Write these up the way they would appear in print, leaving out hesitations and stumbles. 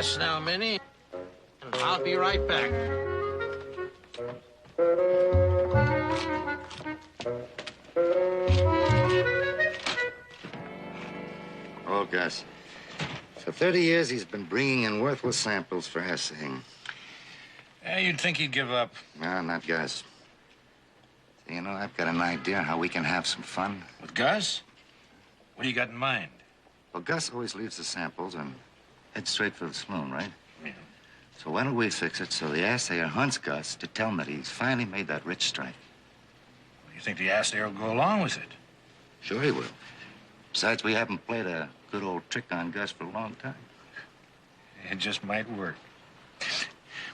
rest now, Minnie. And I'll be right back. Oh, Gus. For 30 years, he's been bringing in worthless samples for assaying. Yeah, you'd think he'd give up. No, not Gus. You know, I've got an idea how we can have some fun. With Gus? What do you got in mind? Well, Gus always leaves the samples and heads straight for the saloon, right? Yeah. So why don't we fix it so the assayer hunts Gus to tell him that he's finally made that rich strike? You think the assayer will go along with it? Sure he will. Besides, we haven't played a good old trick on Gus for a long time. It just might work.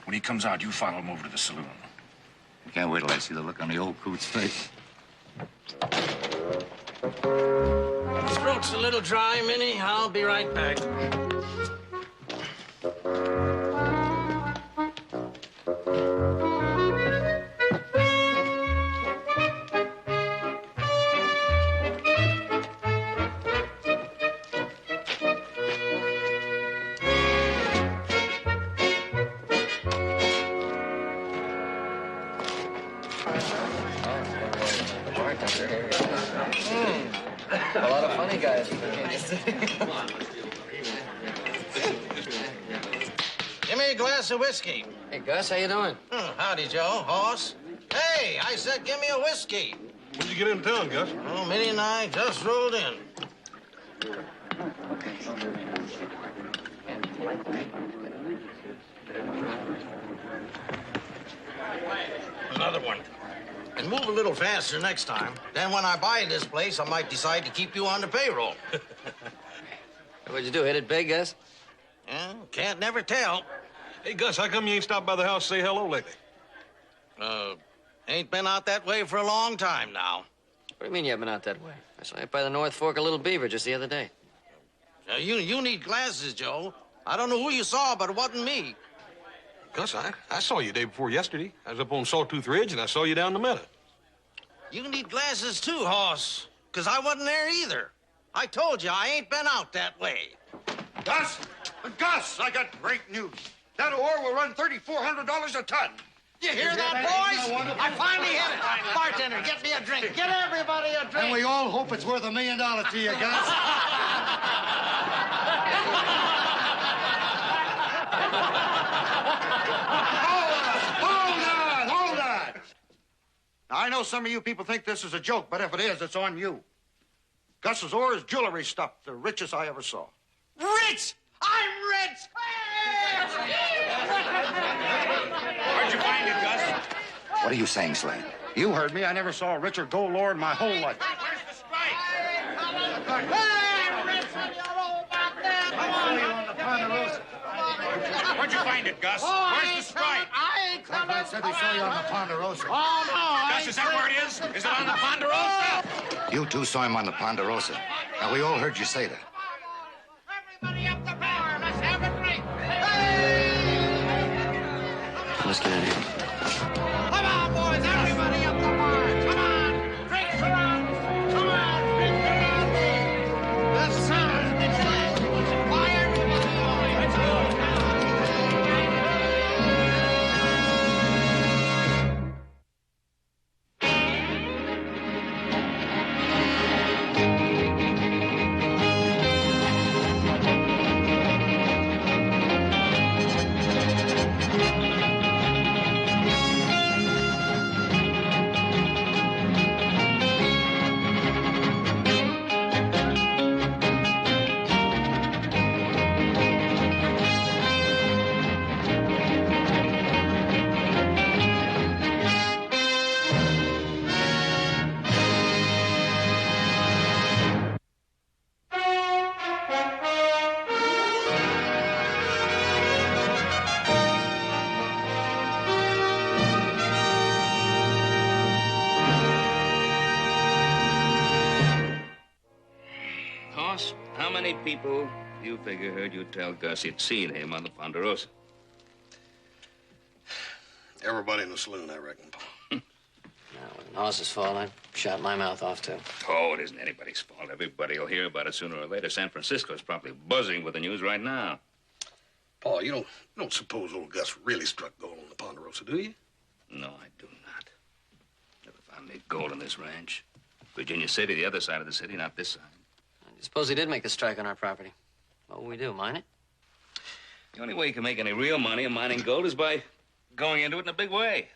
When he comes out, you follow him over to the saloon. I can't wait till I see the look on the old coot's face. Throat's a little dry, Minnie. I'll be right back. A lot of funny guys. Give me a glass of whiskey. Hey, Gus, how you doing? Howdy, Joe. Hoss. Hey, I said give me a whiskey. When did you get into town, Gus? Oh, Minnie and I just rolled in. Another one. And move a little faster next time. Then when I buy this place, I might decide to keep you on the payroll. What'd you do, hit it big, Gus? Yeah, can't never tell. Hey, Gus, how come you ain't stopped by the house to say hello lately? Ain't been out that way for a long time now. What do you mean you haven't been out that way? I saw you by the North Fork of Little Beaver just the other day. You need glasses, Joe. I don't know who you saw, but it wasn't me. Gus, I saw you day before yesterday. I was up on Sawtooth Ridge, and I saw you down the meadow. You need glasses too, Hoss, because I wasn't there either. I told you I ain't been out that way. Gus, I got great news. That ore will run $3,400 a ton. You hear that, boys? I finally hit it. Bartender, get me a drink. Get everybody a drink. And we all hope it's worth $1 million to you, Gus. Hold on. Now, I know some of you people think this is a joke, but if it is, it's on you. Gus's ore is jewelry stuff, the richest I ever saw. Rich! I'm rich! Where'd you find it, Gus? What are you saying, Slade? You heard me. I never saw a richer gold ore in my whole life. Where's the strike? Hey, Rich, what do you know about that? I saw you on the Ponderosa. Where'd you find it, Gus? Where's the strike? I ain't coming. I said he saw you on the Ponderosa. Oh, no. Gus, is that where it is? Is it on the Ponderosa? You two saw him on the Ponderosa. Now, we all heard you say that. Everybody up the bar. Let's have a drink. Let's get in here. Come on, boys. Everybody up the bar. Come on. Drinks around. Come on. Drinks around me. The sun is the fire. Let's go. How many people you figure heard you tell Gus you'd seen him on the Ponderosa? Everybody in the saloon, I reckon, Pa. Now, when the Hoss's fault, I shot my mouth off, too. Oh, it isn't anybody's fault. Everybody will hear about it sooner or later. San Francisco's probably buzzing with the news right now. Paul, you don't suppose old Gus really struck gold on the Ponderosa, do you? No, I do not. Never found any gold on this ranch. Virginia City, the other side of the city, not this side. I suppose he did make the strike on our property. What will we do, mine it? The only way you can make any real money in mining gold is by going into it in a big way.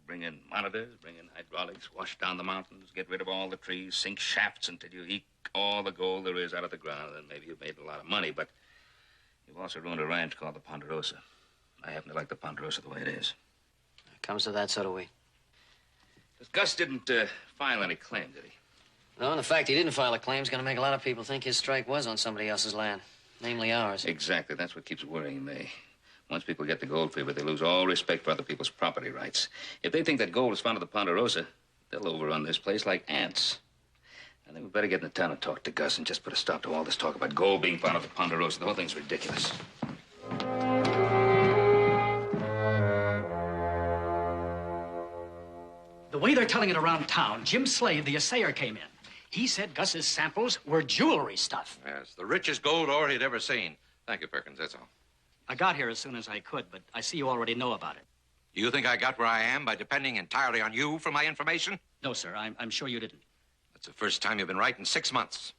Bring in monitors, bring in hydraulics, wash down the mountains, get rid of all the trees, sink shafts until you eke all the gold there is out of the ground, and then maybe you've made a lot of money, but you've also ruined a ranch called the Ponderosa. I happen to like the Ponderosa the way it is. If it comes to that, so do we. Gus didn't file any claim, did he? No, and the fact he didn't file a claim is going to make a lot of people think his strike was on somebody else's land, namely ours. Exactly. That's what keeps worrying me. Once people get the gold fever, they lose all respect for other people's property rights. If they think that gold was found at the Ponderosa, they'll overrun this place like ants. I think we better get into town and talk to Gus and just put a stop to all this talk about gold being found at the Ponderosa. The whole thing's ridiculous. The way they're telling it around town, Jim Slade, the assayer, came in. He said Gus's samples were jewelry stuff. Yes, the richest gold ore he'd ever seen. Thank you, Perkins, that's all. I got here as soon as I could, but I see you already know about it. You think I got where I am by depending entirely on you for my information? No, sir, I'm sure you didn't. That's the first time you've been right in 6 months.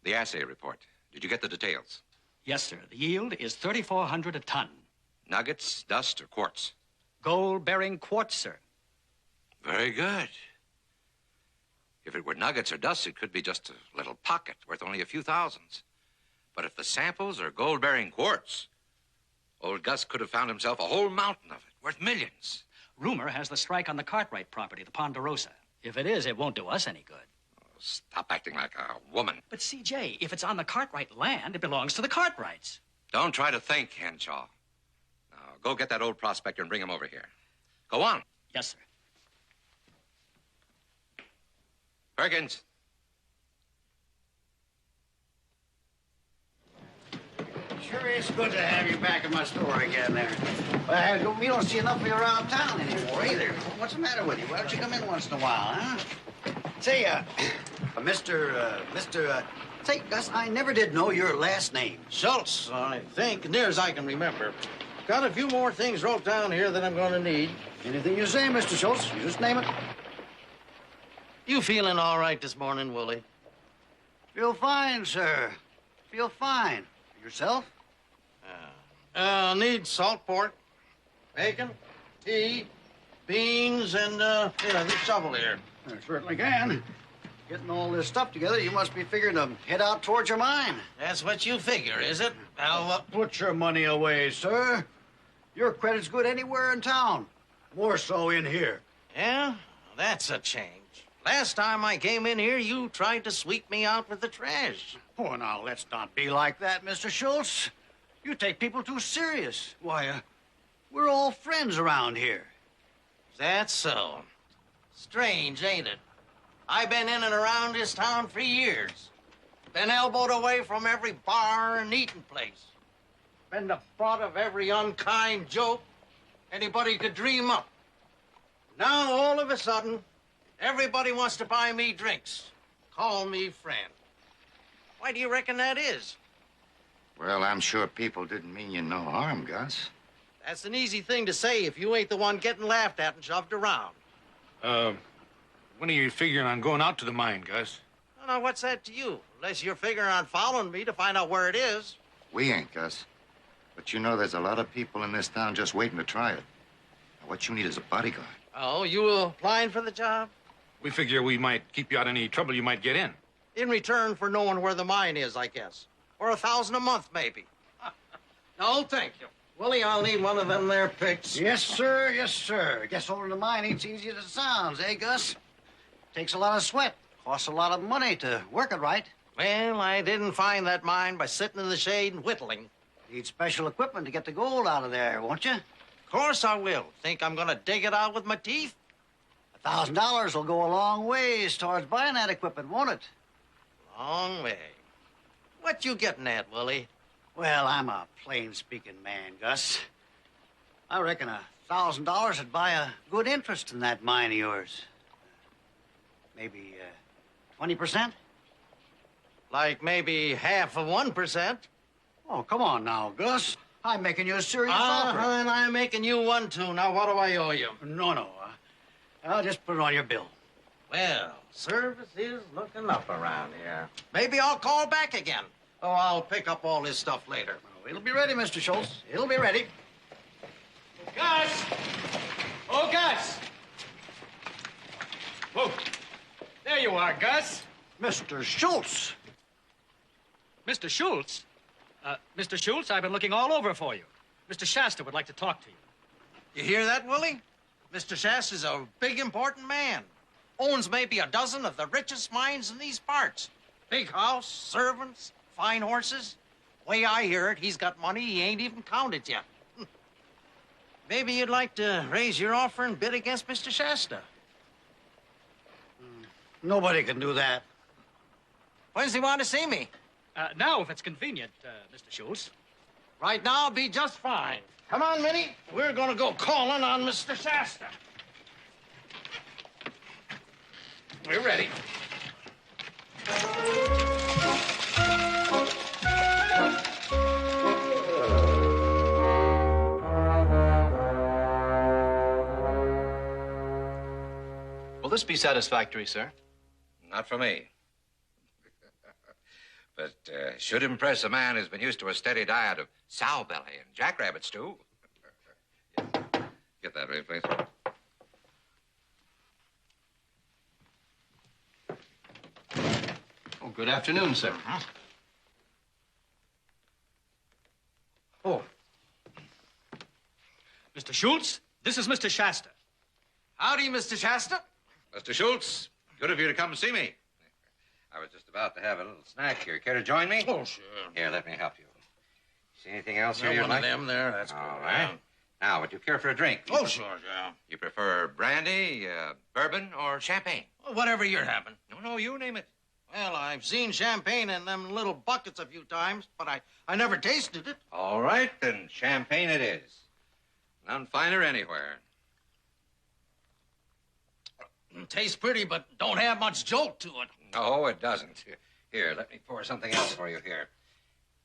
The assay report. Did you get the details? Yes, sir. The yield is 3,400 a ton. Nuggets, dust, or quartz? Gold-bearing quartz, sir. Very good. If it were nuggets or dust, it could be just a little pocket worth only a few thousands. But if the samples are gold-bearing quartz, old Gus could have found himself a whole mountain of it, worth millions. Rumor has the strike on the Cartwright property, the Ponderosa. If it is, it won't do us any good. Oh, stop acting like a woman. But, C.J., if it's on the Cartwright land, it belongs to the Cartwrights. Don't try to think, Henshaw. Now, go get that old prospector and bring him over here. Go on. Yes, sir. Perkins. Sure is good to have you back in my store again there. Well, we don't see enough of you around town anymore either. What's the matter with you? Why don't you come in once in a while, huh? Say, say, Gus, I never did know your last name. Schultz, I think, near as I can remember. Got a few more things wrote down here that I'm going to need. Anything you say, Mr. Schultz, you just name it. You feeling all right this morning, Willie? Feel fine, sir. Feel fine. Yourself? Need salt pork, bacon, tea, beans, and, this shovel here. I certainly can. Getting all this stuff together, you must be figuring to head out towards your mine. That's what you figure, is it? Well, Put your money away, sir. Your credit's good anywhere in town. More so in here. yeah? That's a change. Last time I came in here, you tried to sweep me out with the trash. Oh, now, let's not be like that, Mr. Schultz. You take people too serious. Why, we're all friends around here. That's so. Strange, ain't it? I've been in and around this town for years. Been elbowed away from every bar and eating place. Been the butt of every unkind joke anybody could dream up. Now, all of a sudden, everybody wants to buy me drinks. Call me friend. Why do you reckon that is? Well, I'm sure people didn't mean you no harm, Gus. That's an easy thing to say if you ain't the one getting laughed at and shoved around. When are you figuring on going out to the mine, Gus? Now, what's that to you? Unless you're figuring on following me to find out where it is. We ain't, Gus. But you know there's a lot of people in this town just waiting to try it. Now, what you need is a bodyguard. Oh, you applying for the job? We figure we might keep you out of any trouble you might get in. In return for knowing where the mine is, I guess. Or $1,000 a month, maybe. No, thank you. Willie, I'll need one of them there picks. Yes, sir. Yes, sir. Guess holding the mine ain't as easy as it sounds, eh, Gus? Takes a lot of sweat. Costs a lot of money to work it right. Well, I didn't find that mine by sitting in the shade and whittling. Need special equipment to get the gold out of there, won't you? Of course I will. Think I'm gonna dig it out with my teeth? $1,000 will go a long ways towards buying that equipment, won't it? Long way. What you getting at, Willie? Well, I'm a plain-speaking man, Gus. I reckon $1,000 would buy a good interest in that mine of yours. Maybe 20%? Like maybe half of 1%. Oh, come on now, Gus. I'm making you a serious offer. And I'm making you one, too. Now, what do I owe you? No. I'll just put it on your bill. Well, service is looking up around here. Maybe I'll call back again. Oh, I'll pick up all this stuff later. Oh, it'll be ready, Mr. Schultz. It'll be ready. Gus! Oh, Gus! Whoa. There you are, Gus. Mr. Schultz. Mr. Schultz? Mr. Schultz, I've been looking all over for you. Mr. Shasta would like to talk to you. You hear that, Willie? Mr. Shasta's a big, important man. Owns maybe a dozen of the richest mines in these parts. Big house, servants, fine horses. Way I hear it, he's got money he ain't even counted yet. Maybe you'd like to raise your offer and bid against Mr. Shasta. Nobody can do that. When does he want to see me? Now, if it's convenient, Mr. Schultz. Right now, I'll be just fine. Come on, Minnie. We're gonna go calling on Mr. Shasta. We're ready. Will this be satisfactory, sir? Not for me. But should impress a man who's been used to a steady diet of sow belly and jackrabbit stew. Get that ready, please. Oh, good afternoon, sir. Oh. Mr. Schultz, this is Mr. Shasta. Howdy, Mr. Shasta. Mr. Schultz, good of you to come and see me. I was just about to have a little snack here. Care to join me? Oh, sure. Here, let me help you. See anything else here Yeah, you'd one like? of them there. That's good. All right. Now, would you care for a drink? Oh, sure, yeah. You prefer brandy, bourbon, or champagne? Well, whatever you're having. No, you name it. Well, I've seen champagne in them little buckets a few times, but I never tasted it. All right, then champagne it is. None finer anywhere. Tastes pretty, but don't have much jolt to it. No, it doesn't. Here, let me pour something else for you here.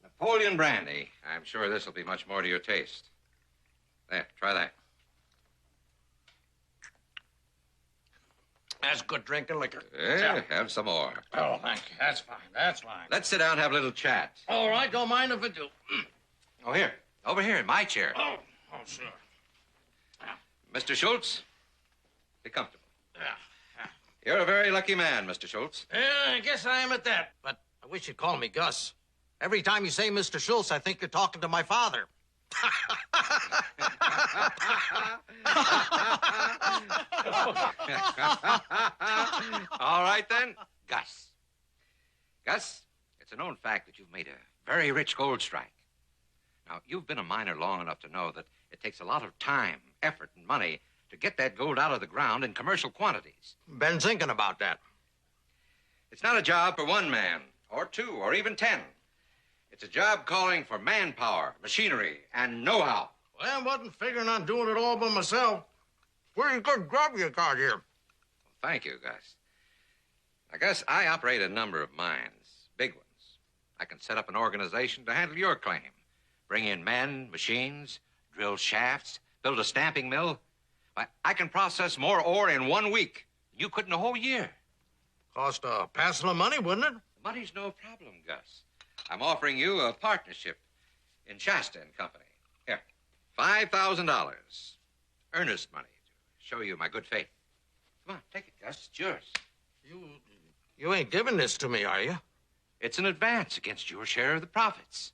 Napoleon brandy. I'm sure this will be much more to your taste. There, try that. That's good drinking liquor. Yeah, have some more. Oh, thank you. That's fine. That's fine. Let's sit down and have a little chat. All right, don't mind if I do. Oh, here. Over here in my chair. Oh, sure. Mr. Schultz, be comfortable. Yeah. You're a very lucky man, Mr. Schultz. Yeah, I guess I am at that. But I wish you'd call me Gus. Every time you say Mr. Schultz, I think you're talking to my father. All right, then. Gus. Gus, it's a known fact that you've made a very rich gold strike. Now, you've been a miner long enough to know that it takes a lot of time, effort, and money to get that gold out of the ground in commercial quantities. Been thinking about that. It's not a job for one man, or two, or even 10. It's a job calling for manpower, machinery, and know-how. Well, I wasn't figuring on doing it all by myself. Pretty good job you got here. Well, thank you, Gus. Now, Gus, I operate a number of mines, big ones. I can set up an organization to handle your claim. Bring in men, machines, drill shafts, build a stamping mill. Why, I can process more ore in 1 week than you could in a whole year. Cost a passel of money, wouldn't it? The money's no problem, Gus. I'm offering you a partnership in Shasta and Company. Here, $5,000. Earnest money to show you my good faith. Come on, take it, Gus. It's yours. You ain't giving this to me, are you? It's an advance against your share of the profits.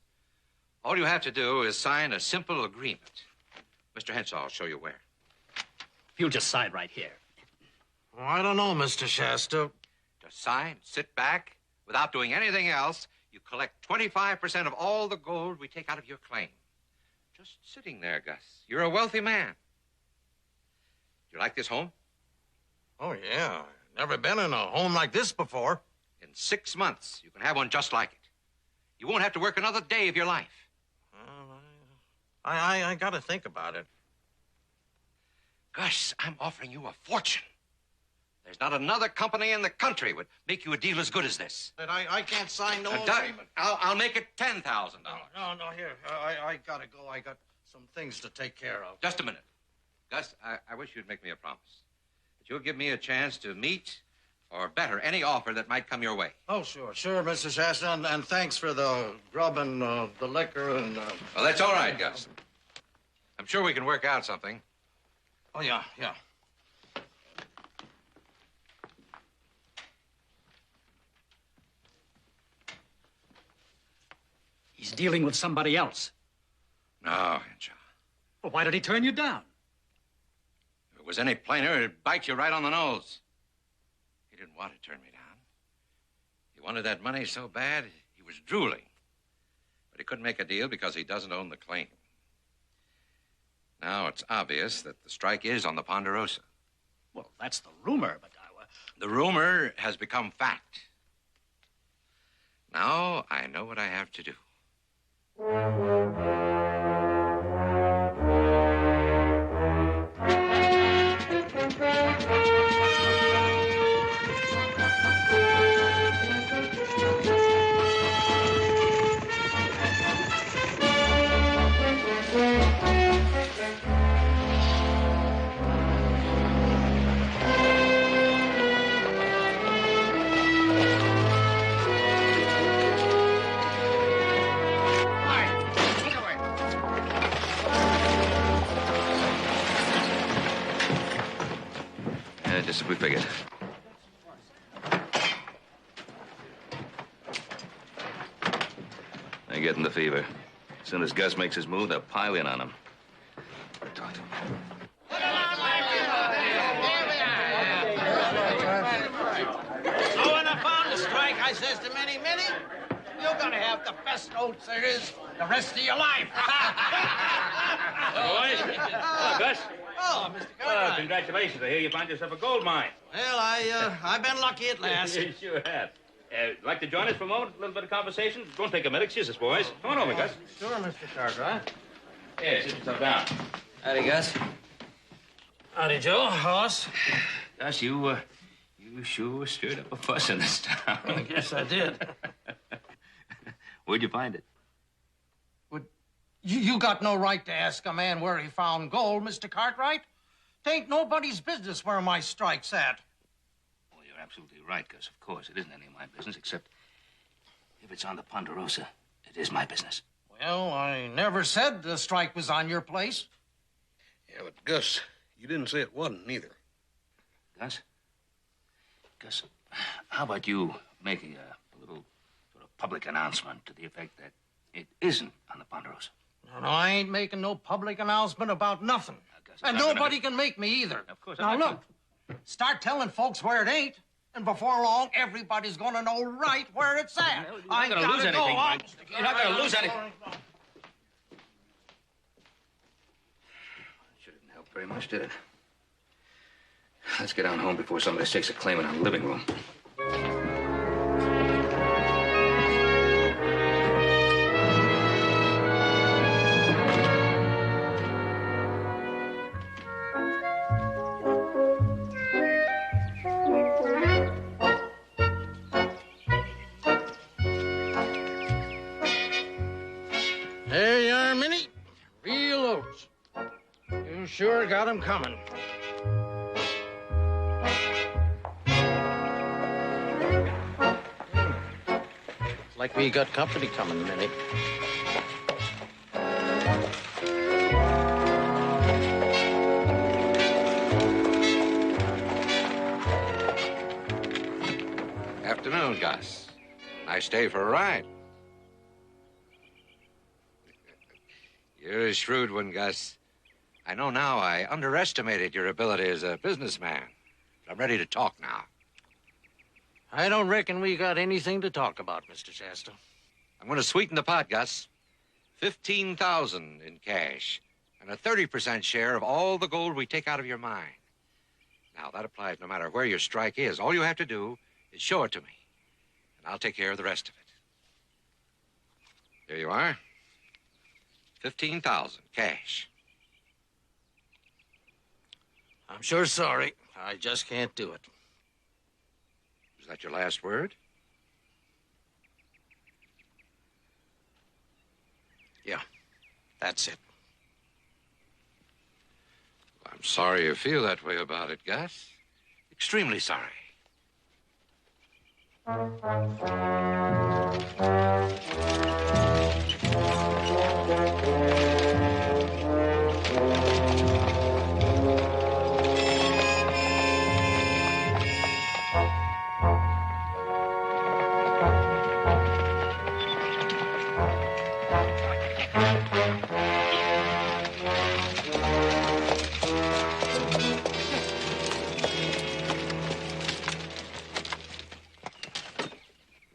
All you have to do is sign a simple agreement. Mr. Henshaw will show you where. You just sign right here. Oh, I don't know, Mr. Shasta. Just sign, sit back. Without doing anything else, you collect 25% of all the gold we take out of your claim. Just sitting there, Gus. You're a wealthy man. Do you like this home? Oh, yeah. Never been in a home like this before. In 6 months, you can have one just like it. You won't have to work another day of your life. I got to think about it. Gus, I'm offering you a fortune. There's not another company in the country would make you a deal as good as this. But I can't sign no Doug, agreement. I'll make it $10,000. No, here. I gotta go. I got some things to take care of. Just a minute. Gus, I wish you'd make me a promise. That you'll give me a chance to meet or better any offer that might come your way. Oh, sure, Mr. Shasta, and thanks for the grub and the liquor and... Well, that's all right, Gus. I'm sure we can work out something. Oh, yeah. He's dealing with somebody else. No, Henshaw. Well, why did he turn you down? If it was any plainer, it'd bite you right on the nose. He didn't want to turn me down. He wanted that money so bad, he was drooling. But he couldn't make a deal because he doesn't own the claim. Now it's obvious that the strike is on the Ponderosa. Well, that's the rumor, but The rumor has become fact. Now I know what I have to do. Just as we figured. They're getting the fever. As soon as Gus makes his move, they'll pile in on him. Talk to him. So when I found the strike, I says to Minnie, you're gonna have the best notes there is the rest of your life. Boys. Hello, Gus. Oh, Mr. Well, Cartwright. congratulations. I hear you found yourself a gold mine. Well, I've been lucky at last. You sure have. Like to join us for a moment? A little bit of conversation? Don't take a minute. Excuse us, boys. Come on over, Gus. Sure, Mr. Cartwright. Yeah, sit yourself down. Howdy, Gus. Howdy, Joe. Hoss. Gus, you sure stirred up a fuss in this town. I guess I did. Where'd you find it? You got no right to ask a man where he found gold, Mr. Cartwright. Tain't nobody's business where my strike's at. Well, you're absolutely right, Gus. Of course, it isn't any of my business, except if it's on the Ponderosa, it is my business. Well, I never said the strike was on your place. Yeah, but Gus, you didn't say it wasn't either. Gus, how about you making a little sort of public announcement to the effect that it isn't on the Ponderosa? No, I ain't making no public announcement about nothing. Gus, And nobody can make me either. Of course, Now, I'm not look, start telling folks where it ain't, and before long, everybody's gonna know right where it's at. You're not gonna lose anything, Mike. You're not gonna lose anything. Sure didn't help very much, did it? Let's get on home before somebody stakes a claim in our living room. There you are, Minnie. Real oats. You sure got 'em coming. Like we got company coming, Minnie. Afternoon, Gus. Nice day for a ride. You're a shrewd one, Gus. I know now I underestimated your ability as a businessman. I'm ready to talk now. I don't reckon we got anything to talk about, Mr. Shasta. I'm going to sweeten the pot, Gus. $15,000 in cash and a 30% share of all the gold we take out of your mine. Now, that applies no matter where your strike is. All you have to do is show it to me, and I'll take care of the rest of it. There you are. $15,000 cash. I'm sure sorry. I just can't do it. that your last word? Yeah, that's it. I'm sorry you feel that way about it, Gus. Extremely sorry.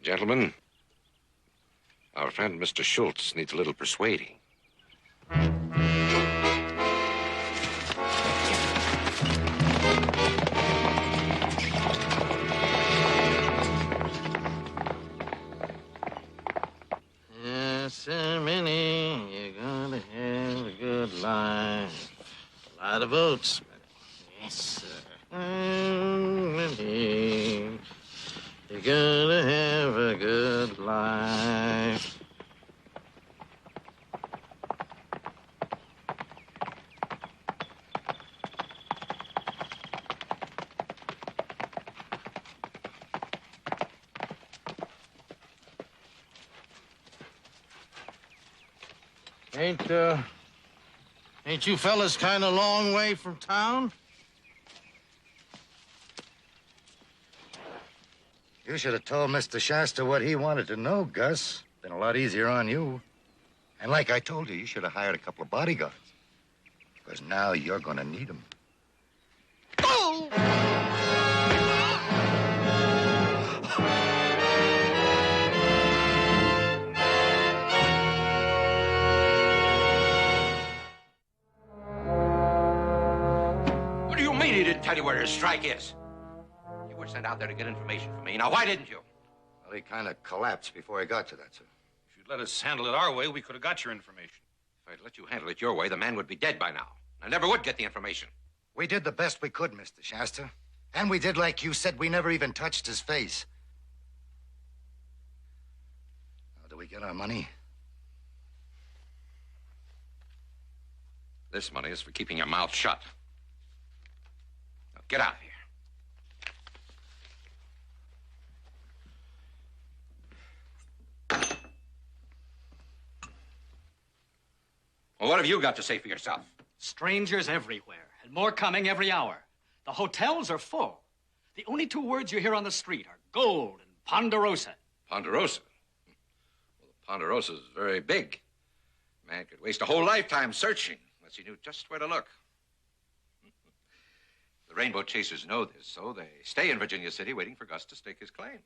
Gentlemen, our friend Mr. Schultz needs a little persuading. Yes, sir, Minnie, you're gonna have a good life. A lot of votes. Yes, sir. Minnie, you're gonna have a good life. Ain't you fellas kind of long way from town? You should have told Mr. Shasta what he wanted to know, Gus. Been a lot easier on you. And like I told you, you should have hired a couple of bodyguards. Because now you're gonna need them. What do you mean he didn't tell you where his strike is? You were sent out there to get information from me. Now, why didn't you? Well, he kind of collapsed before he got to that, sir. If you'd let us handle it our way, we could have got your information. If I'd let you handle it your way, the man would be dead by now. I never would get the information. We did the best we could, Mr. Shasta. And we did like you said. We never even touched his face. Now, do we get our money? This money is for keeping your mouth shut. Now, get out of here. Well, what have you got to say for yourself? Strangers everywhere, and more coming every hour. The hotels are full. The only two words you hear on the street are gold and Ponderosa. Ponderosa? Well, the Ponderosa is very big. Man could waste a whole lifetime searching unless he knew just where to look. The rainbow chasers know this, so they stay in Virginia City waiting for Gus to stake his claim.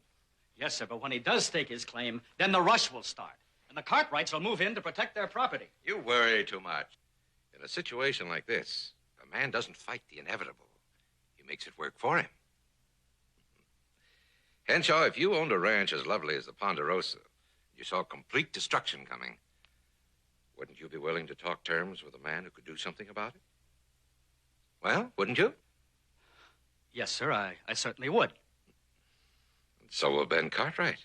Yes, sir, but when he does stake his claim, then the rush will start. And the Cartwrights will move in to protect their property. You worry too much. In a situation like this, a man doesn't fight the inevitable. He makes it work for him. Henshaw, if you owned a ranch as lovely as the Ponderosa, you saw complete destruction coming, wouldn't you be willing to talk terms with a man who could do something about it? Well, wouldn't you? Yes, sir, I certainly would. And so will Ben Cartwright.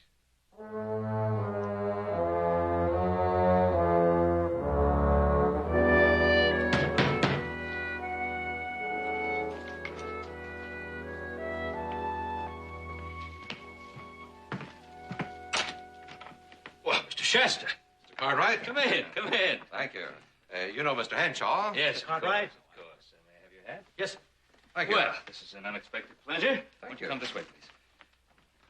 Chester. Mr. Cartwright? Come in, come in. Thank you. You know Mr. Henshaw? Yes, Cartwright? Of course. May I have your hat? Yes, sir. Thank you. Well, this is an unexpected pleasure. Thank Won't you you. come this way, please?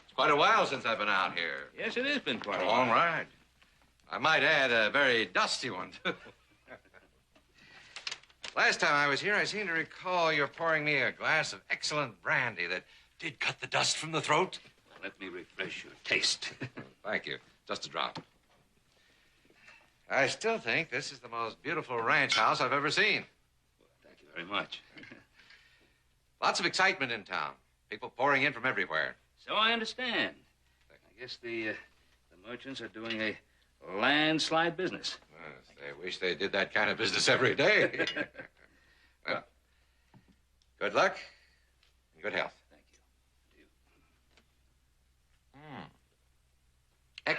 It's quite a while since I've been out here. Yes, it has been quite a A while. long ride. I might add, a very dusty one, too. Last time I was here, I seem to recall you're pouring me a glass of excellent brandy that did cut the dust from the throat. Well, let me refresh your taste. Thank you. Just a drop. I still think this is the most beautiful ranch house I've ever seen. Well, thank you very much. Lots of excitement in town. People pouring in from everywhere. So I understand. I guess the merchants are doing a landslide business. Yes, they wish they did that kind of business every day. Well, good luck and good health. Thank you.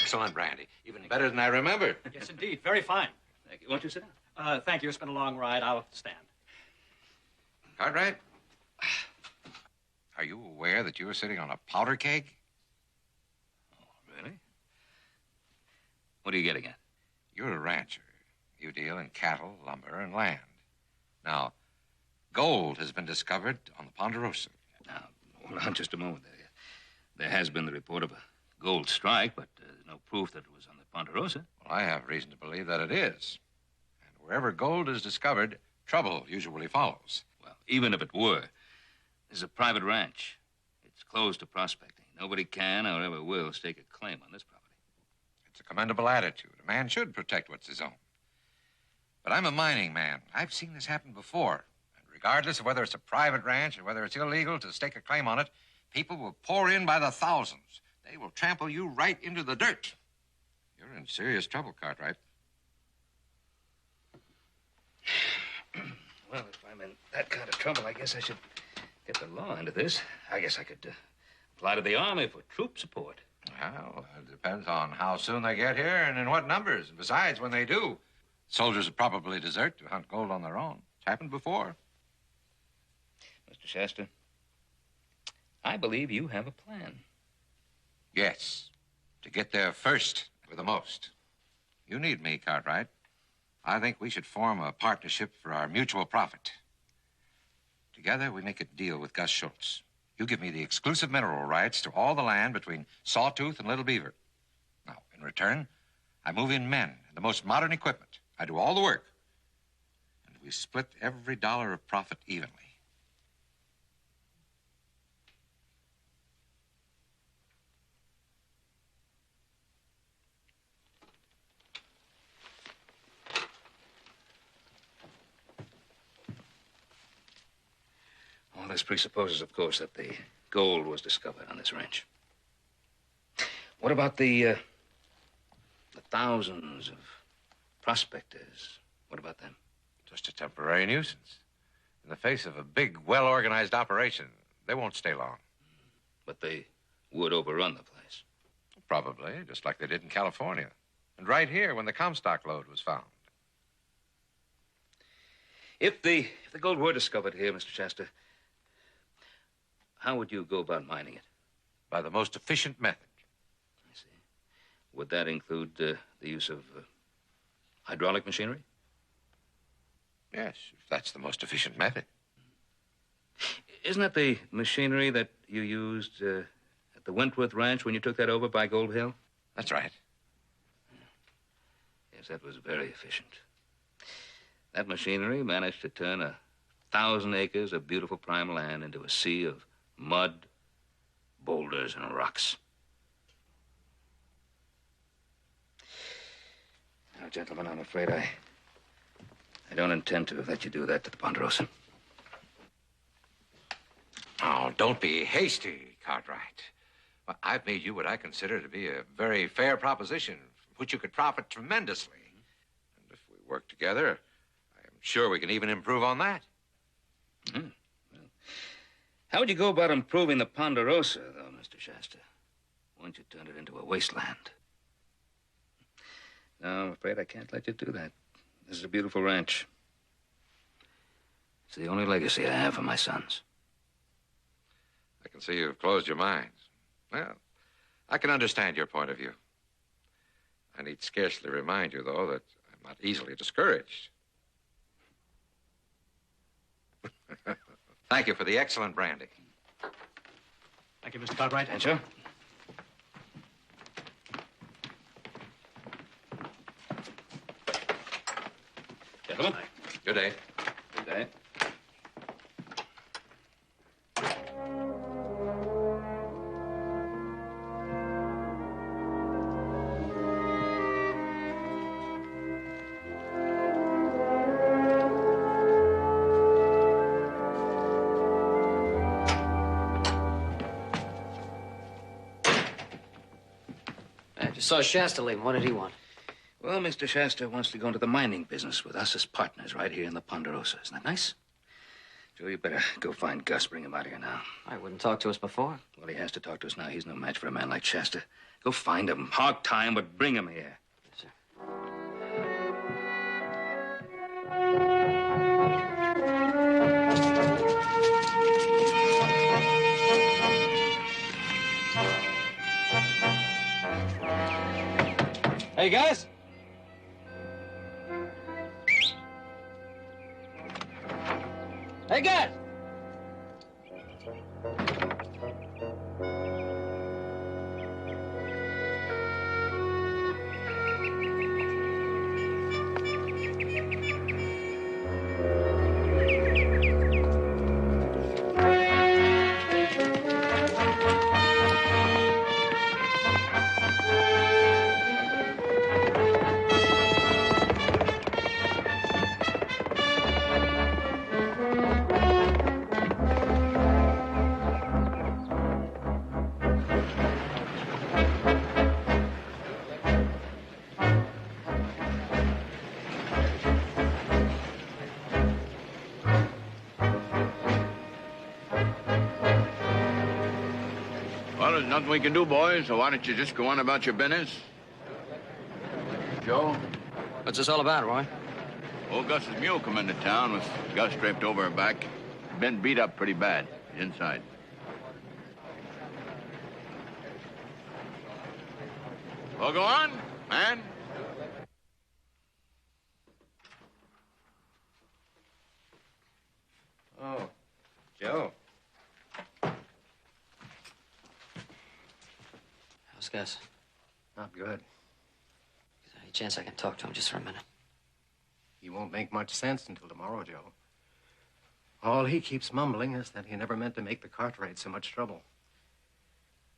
Excellent brandy. Even better than I remembered. Yes, indeed. Very fine. Thank you. Won't you sit down? Thank you. It's been a long ride. I'll stand. Cartwright, are you aware that you are sitting on a powder keg? Oh, really? What are you getting at? You're a rancher. You deal in cattle, lumber, and land. Now, gold has been discovered on the Ponderosa. Now, hold on just a moment. There has been the report of a gold strike, but there's no proof that it was on the Ponderosa. Well, I have reason to believe that it is. And wherever gold is discovered, trouble usually follows. Well, even if it were, this is a private ranch. It's closed to prospecting. Nobody can or ever will stake a claim on this property. It's a commendable attitude. A man should protect what's his own. But I'm a mining man. I've seen this happen before. And regardless of whether it's a private ranch or whether it's illegal to stake a claim on it, people will pour in by the thousands. They will trample you right into the dirt. You're in serious trouble, Cartwright. Well, if I'm in that kind of trouble, I guess I should get the law into this. I guess I could apply to the Army for troop support. Well, it depends on how soon they get here and in what numbers. And besides, when they do, soldiers will probably desert to hunt gold on their own. It's happened before. Mr. Shasta, I believe you have a plan. Yes, to get there first with the most. You need me, Cartwright. I think we should form a partnership for our mutual profit. Together, we make a deal with Gus Schultz. You give me the exclusive mineral rights to all the land between Sawtooth and Little Beaver. Now, in return, I move in men and the most modern equipment. I do all the work. And we split every dollar of profit evenly. All this presupposes, of course, that the gold was discovered on this ranch. What about the thousands of prospectors? What about them? Just a temporary nuisance. In the face of a big, well-organized operation, they won't stay long. But they would overrun the place. Probably, just like they did in California. And right here when the Comstock lode was found. If the gold were discovered here, Mr. Shasta, how would you go about mining it? By the most efficient method. I see. Would that include the use of hydraulic machinery? Yes, if that's the most efficient method. Isn't that the machinery that you used at the Wentworth Ranch when you took that over by Gold Hill? That's right. Yes, that was very efficient. That machinery managed to turn 1,000 acres of beautiful prime land into a sea of mud, boulders, and rocks. Now, gentlemen, I'm afraid I don't intend to let you do that to the Ponderosa. Oh, don't be hasty, Cartwright. Well, I've made you what I consider to be a very fair proposition, from which you could profit tremendously. And if we work together, I'm sure we can even improve on that. Well, how would you go about improving the Ponderosa, though, Mr. Shasta? Once you turned it into a wasteland. No, I'm afraid I can't let you do that. This is a beautiful ranch. It's the only legacy I have for my sons. I can see you've closed your minds. Well, I can understand your point of view. I need scarcely remind you, though, that I'm not easily discouraged. Thank you for the excellent brandy. Thank you, Mr. Cartwright. And sir? Gentlemen. Good day. Good day. I just saw Shasta leave. What did he want? Well, Mr. Shasta wants to go into the mining business with us as partners right here in the Ponderosa. Isn't that nice? Joe, you better go find Gus. Bring him out here now. I wouldn't talk to us before. Well, he has to talk to us now. He's no match for a man like Shasta. Go find him. Hog tie him, but bring him here. Yes, sir. Hey, Gus. Hey, Gus. Well, there's nothing we can do, boys, so why don't you just go on about your business? Joe? What's this all about, Roy? Old Gus's mule come into town with Gus draped over her back. Been beat up pretty bad. He's inside. Well, go on, man. Oh, Joe. How's Gus? Not good. Is there any chance I can talk to him just for a minute? He won't make much sense until tomorrow, Joe. All he keeps mumbling is that he never meant to make the Cartwrights so much trouble.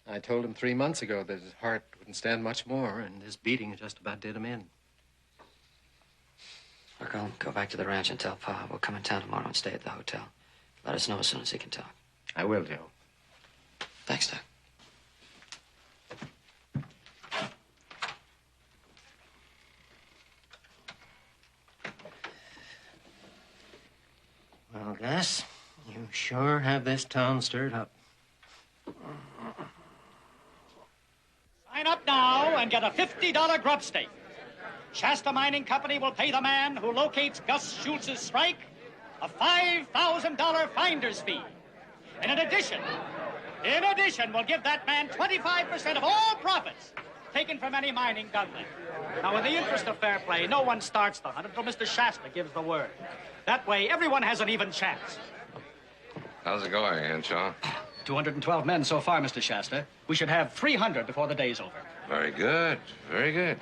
I told him 3 months ago that his heart wouldn't stand much more, and his beating just about did him in. Look, I'll go back to the ranch and tell Pa we'll come in town tomorrow and stay at the hotel. Let us know as soon as he can talk. I will, Joe. Thanks, Doc. Well, Gus, you sure have this town stirred up. Sign up now and get a $50 grub stake. Shasta Mining Company will pay the man who locates Gus Schultz's strike a $5,000 finder's fee. And in addition, we'll give that man 25% of all profits taken from any mining done there. Now, in the interest of fair play, no one starts the hunt until Mr. Shasta gives the word. That way, everyone has an even chance. How's it going, Henshaw? 212 men so far, Mr. Shasta. We should have 300 before the day's over. Very good. Very good.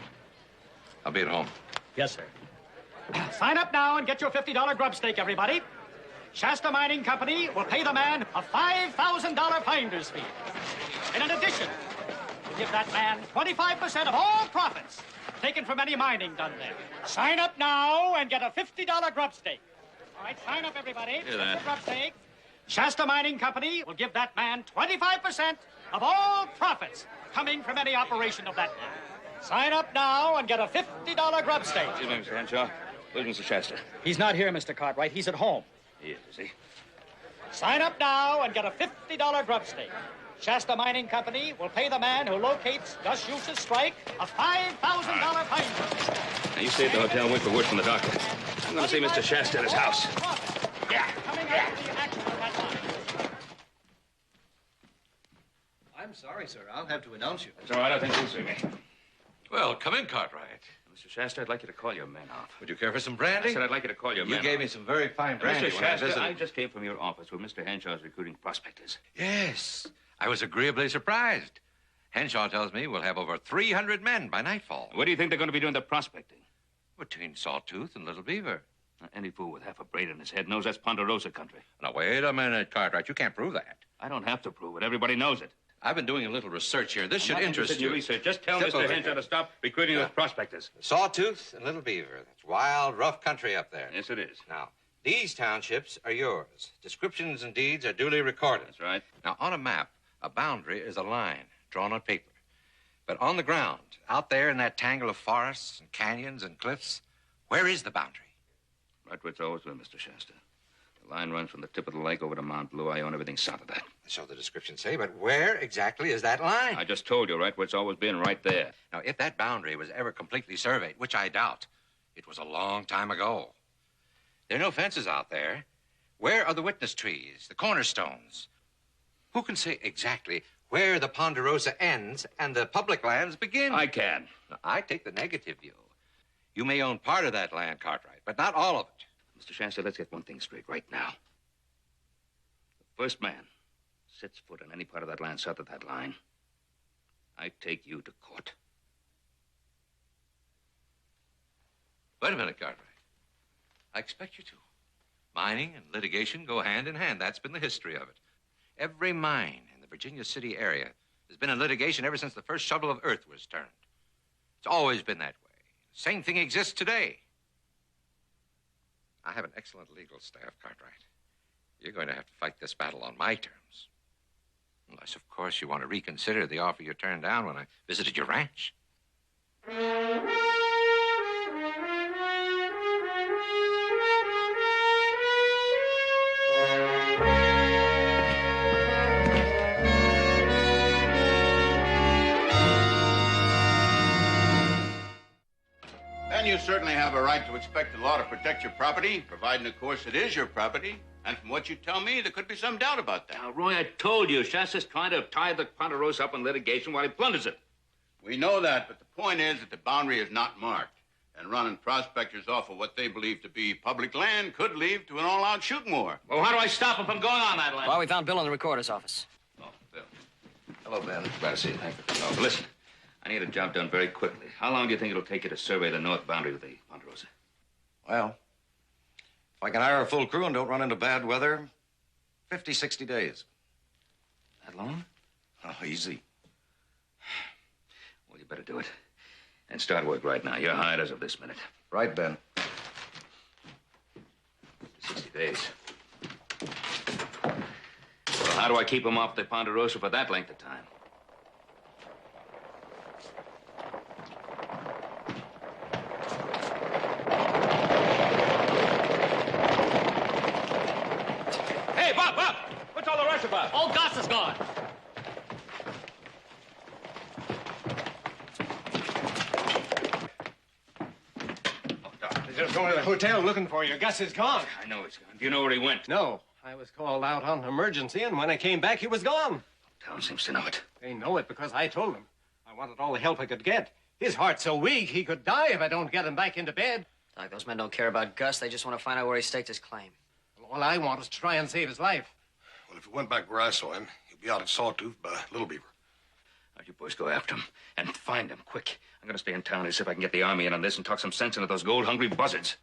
I'll be at home. Yes, sir. Sign up now and get your $50 grub stake, everybody. Shasta Mining Company will pay the man a $5,000 finder's fee. And in addition, we'll give that man 25% of all profits taken from any mining done there. Sign up now and get a $50 grub stake. All right, sign up, everybody. Hear that? Get the grub stake. Shasta Mining Company will give that man 25% of all profits coming from any operation of that mine. Sign up now and get a $50 grub stake. Excuse me, Mr. Henshaw. Where's Mr. Shasta? He's not here, Mr. Cartwright. He's at home. He is he? Sign up now and get a $50 grub stake. Shasta Mining Company will pay the man who locates Gus Schultz's strike a $5,000 fine. Now, you stay at the hotel and wait for word from the doctor. I'm going to see Mr. Shasta at his house. Yeah. I'm sorry, sir. I'll have to announce you. It's all right. I think you'll see me. Well, come in, Cartwright. Mr. Shasta, I'd like you to call your men off. Would you care for some brandy? I said I'd like you to call your men You gave off. me some very fine brandy Mr. when I Shasta, visited. I just came from your office where Mr. Henshaw's recruiting prospectors. Yes. I was agreeably surprised. Henshaw tells me we'll have over 300 men by nightfall. Where do you think they're going to be doing the prospecting? Between Sawtooth and Little Beaver. Now, any fool with half a brain in his head knows that's Ponderosa country. Now, wait a minute, Cartwright. You can't prove that. I don't have to prove it. Everybody knows it. I've been doing a little research here. This I'm should not interest interested in your you. research. Just tell Step Mr. over Henshaw here. to stop recruiting those prospectors. Sawtooth and Little Beaver. That's wild, rough country up there. Yes, it is. Now, these townships are yours. Descriptions and deeds are duly recorded. That's right. Now, on a map, a boundary is a line drawn on paper. But on the ground, out there in that tangle of forests and canyons and cliffs, where is the boundary? Right where it's always been, Mr. Shasta. The line runs from the tip of the lake over to Mount Blue. I own everything south of that. So the descriptions say, but where exactly is that line? I just told you, right where it's always been, right there. Now, if that boundary was ever completely surveyed, which I doubt, it was a long time ago. There are no fences out there. Where are the witness trees, the cornerstones? Who can say exactly where the Ponderosa ends and the public lands begin? I can. Now, I take the negative view. You may own part of that land, Cartwright, but not all of it. Mr. Shasta, let's get one thing straight right now. The first man sets foot on any part of that land south of that line, I take you to court. Wait a minute, Cartwright. I expect you to. Mining and litigation go hand in hand. That's been the history of it. Every mine in the Virginia City area has been in litigation ever since the first shovel of earth was turned. It's always been that way. Same thing exists today. I have an excellent legal staff, Cartwright. You're going to have to fight this battle on my terms. Unless, of course, you want to reconsider the offer you turned down when I visited your ranch. Then you certainly have a right to expect the law to protect your property, providing, of course, it is your property. And from what you tell me, there could be some doubt about that. Now, Roy, I told you, Shasta's trying to tie the Ponderosa up in litigation while he plunders it. We know that, but the point is that the boundary is not marked. And running prospectors off of what they believe to be public land could lead to an all-out shooting war. Well, how do I stop him from going on that land? Well, we found Bill in the recorder's office. Oh, Bill. Hello, Ben. Glad to see you. Thank you. Oh, listen, I need a job done very quickly. How long do you think it'll take you to survey the north boundary of the Ponderosa? Well, if I can hire a full crew and don't run into bad weather, 50, 60 days. That long? Oh, easy. Well, you better do it. And start work right now. You're hired as of this minute. Right, Ben. 60 days. Well, how do I keep him off the Ponderosa for that length of time? Hey, Bob! What's all the rush about? All Gus is gone. Just going to the hotel looking for you. Gus is gone. I know he's gone. Do you know where he went? No. I was called out on emergency, and when I came back, he was gone. Town seems to know it. They know it because I told them. I wanted all the help I could get. His heart's so weak, he could die if I don't get him back into bed. Doc, those men don't care about Gus. They just want to find out where he staked his claim. Well, all I want is to try and save his life. Well, if he went back where I saw him, he'd be out at Sawtooth by Little Beaver. Now, you boys go after him and find him quick. I'm going to stay in town and see if I can get the army in on this and talk some sense into those gold-hungry buzzards.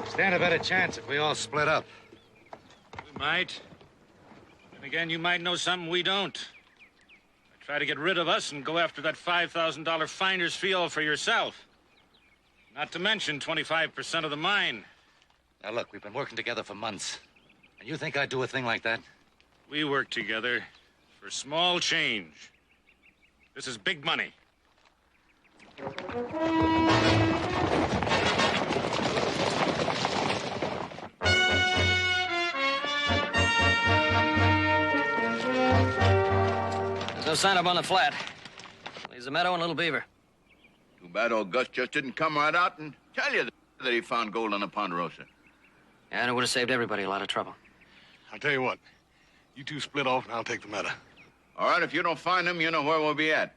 Stand a better chance if we all split up. We might. Then again, you might know something we don't. Try to get rid of us and go after that $5,000 finder's fee all for yourself. Not to mention 25% of the mine. Now, look, we've been working together for months. And you think I'd do a thing like that? We work together for small change. This is big money. There's no sign up on the flat. Leaves a meadow and Little Beaver. Too bad old Gus just didn't come right out and tell you that he found gold on the Ponderosa. Yeah, and it would have saved everybody a lot of trouble. I'll tell you what. You two split off, and I'll take the matter. All right, if you don't find him, you know where we'll be at.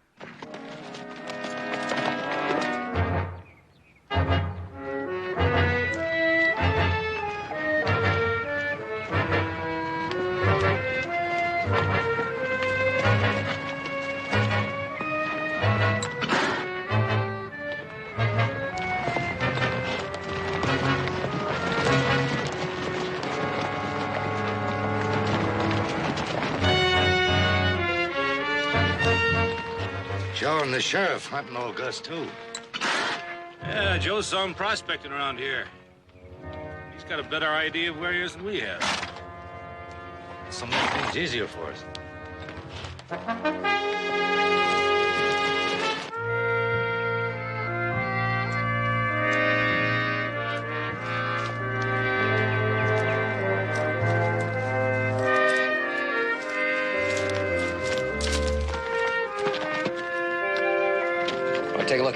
Joe and the sheriff hunting old Gus, too. Yeah, Joe saw him prospecting around here. He's got a better idea of where he is than we have. This'll make things easier for us. Take a look.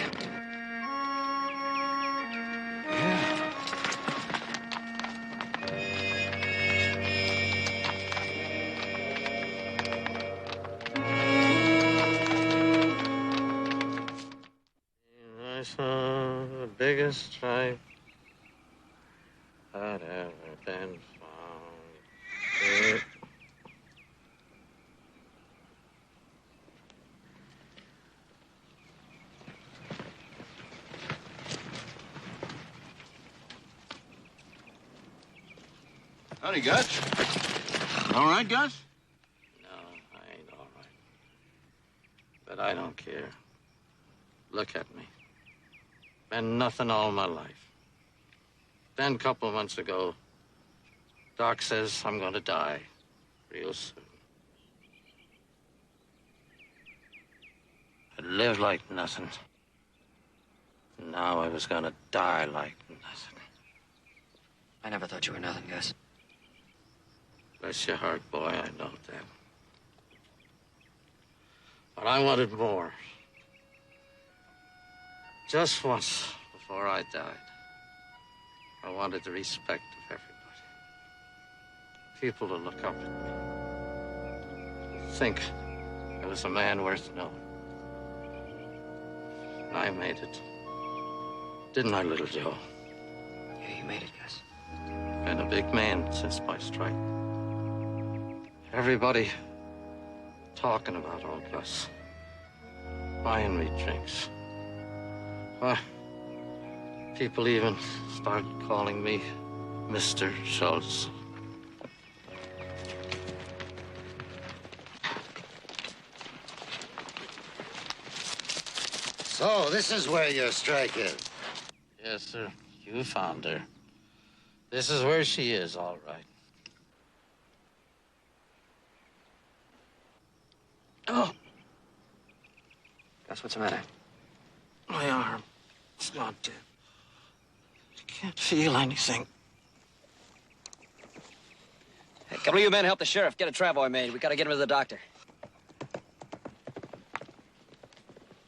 I saw the biggest stripe that ever been found. Howdy, Gus. All right, Gus? No, I ain't all right. But I don't care. Look at me. Been nothing all my life. Then a couple of months ago, Doc says I'm gonna die real soon. I lived like nothing. Now I was gonna die like nothing. I never thought you were nothing, Gus. Bless your heart, boy, I know that. But I wanted more. Just once before I died, I wanted the respect of everybody. People to look up at me. Think I was a man worth knowing. And I made it. Didn't I, little Joe? Yeah, you made it, Gus. Been a big man since my strike. Everybody talking about old Gus. Buying me drinks. Why, people even started calling me Mr. Schultz. So, this is where your strike is. Yes, sir. You found her. This is where she is, all right. Oh. Gus, what's the matter? My arm. It's not dead. I can't feel anything. Hey, couple of you men help the sheriff. Get a travoy made. We gotta get him to the doctor.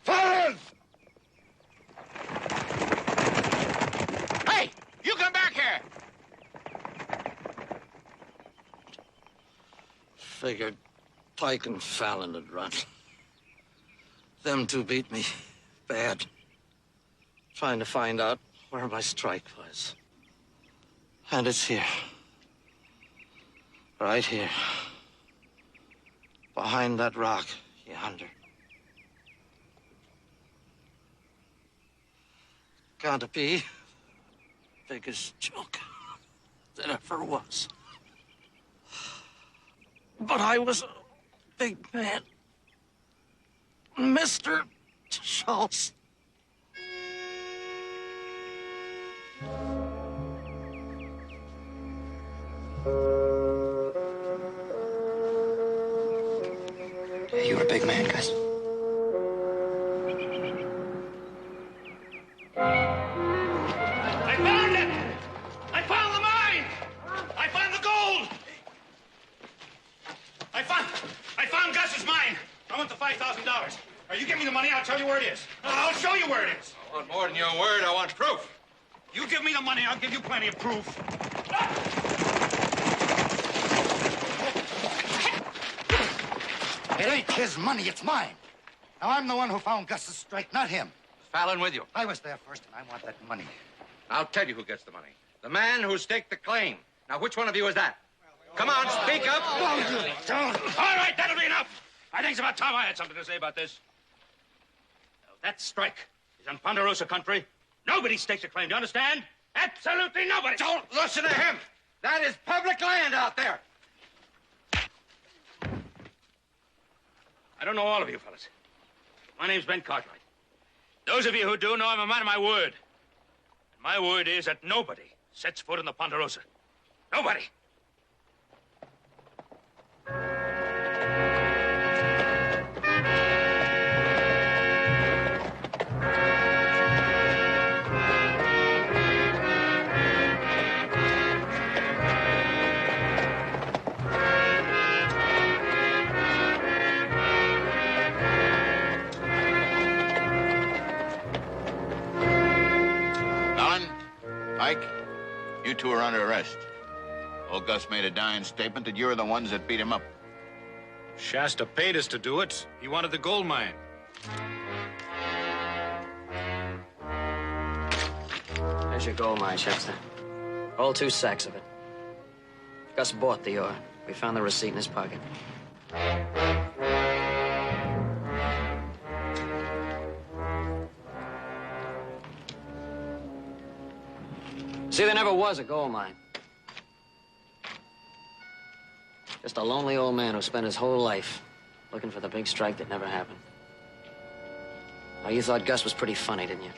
Fellas! Hey, you come back here! Figured Pike and Fallon would run. Them two beat me bad. Trying to find out where my strike was. And it's here. Right here. Behind that rock yonder. Gotta be the biggest joke that ever was. But I was a big man. Mr. Schultz. You were a big man, Gus. I found it! I found the mine! I found the gold! I found Gus's mine. I want the $5,000. Or you give me the money, I'll tell you where it is. I'll show you where it is. I want more than your word. I want proof. You give me the money, I'll give you plenty of proof. It ain't his money, it's mine. Now, I'm the one who found Gus's strike, not him. Fallon with you. I was there first, and I want that money. I'll tell you who gets the money. The man who staked the claim. Now, which one of you is that? Come on, speak up. No, you don't. All right, that'll be enough. I think it's about time I had something to say about this. Now, that strike is on Ponderosa country. Nobody stakes a claim, do you understand? Absolutely nobody. Don't listen to him. That is public land out there. I don't know all of you fellas. My name's Ben Cartwright. Those of you who do know I'm a man of my word. My word is that nobody sets foot in the Ponderosa. Nobody. Mike, you two are under arrest. Old Gus made a dying statement that you're the ones that beat him up. Shasta paid us to do it. He wanted the gold mine. There's your gold mine, Shasta. All 2 sacks of it. Gus bought the ore. We found the receipt in his pocket. See, there never was a gold mine. Just a lonely old man who spent his whole life looking for the big strike that never happened. Now, you thought Gus was pretty funny, didn't you?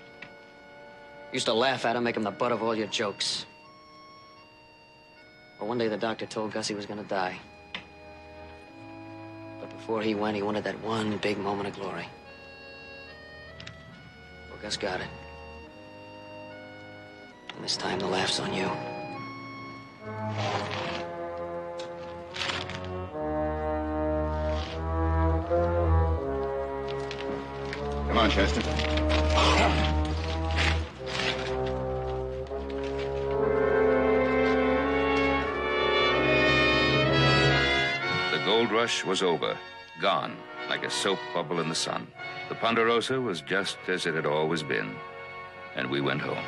Used to laugh at him, make him the butt of all your jokes. Well, one day the doctor told Gus he was gonna die. But before he went, he wanted that one big moment of glory. Well, Gus got it. And this time the laugh's on you. Come on, Chester. The gold rush was over, gone like a soap bubble in the sun. The Ponderosa was just as it had always been, and we went home.